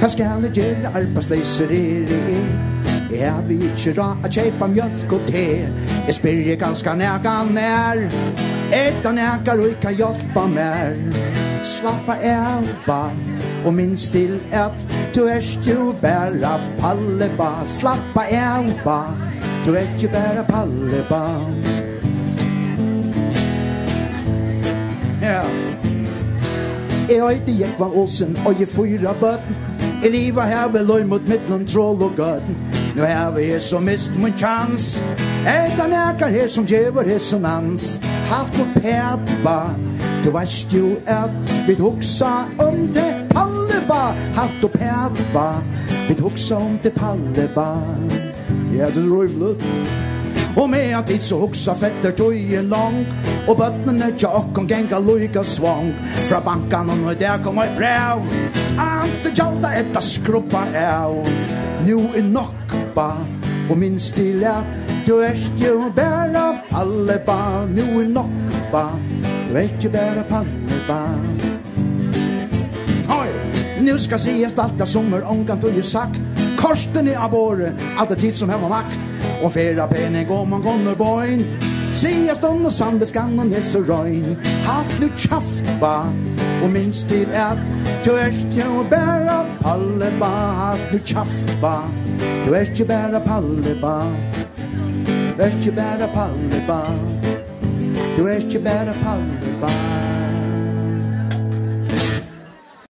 Hva skal jeg gjøre arbeidsleiser Jeg har ikke råd å kjøpe mjølk og te Jeg spyrer ganske næga nær Etter næga og ikke hjelpe mer Slappa av ba Og minst til at du jo bare Palleba Slappa av ba Du jo bare Palleba Ja Jeg heter Hvonn Olsen og jeg fyra bøtten Jeg livet her ved løy mot midten troll og gøtten Nu har vi her som mist min chans Etter nækar her som djever resonans Halt og pædba Du veist jo at vi hoksa det Palleba Halt og pædba vi hoksa det Palleba Ja, det røyvlet Og med at dit så hoksa fetter tøyen lang Og bøttene tja okkom genga loika svang Fra bankan og der kom et brev Ante tjalta etta skruppa av Nu nok ba Og minst til at du jo bæra Palleba Nu nok ba Du jo bæra Palleba Oi, nu skal sies alt av sommer Omgant og sagt Korsten av året Alt tid som hemma makt Og fyrra pening og man gånger boin Sia stånd og sambeskan og nes og røyn Halt nu kjaft ba Og minst til at du jo bæra Palleba Halt nu kjaft ba Du jo bæra Palleba Du jo bæra Palleba Du jo bæra Palleba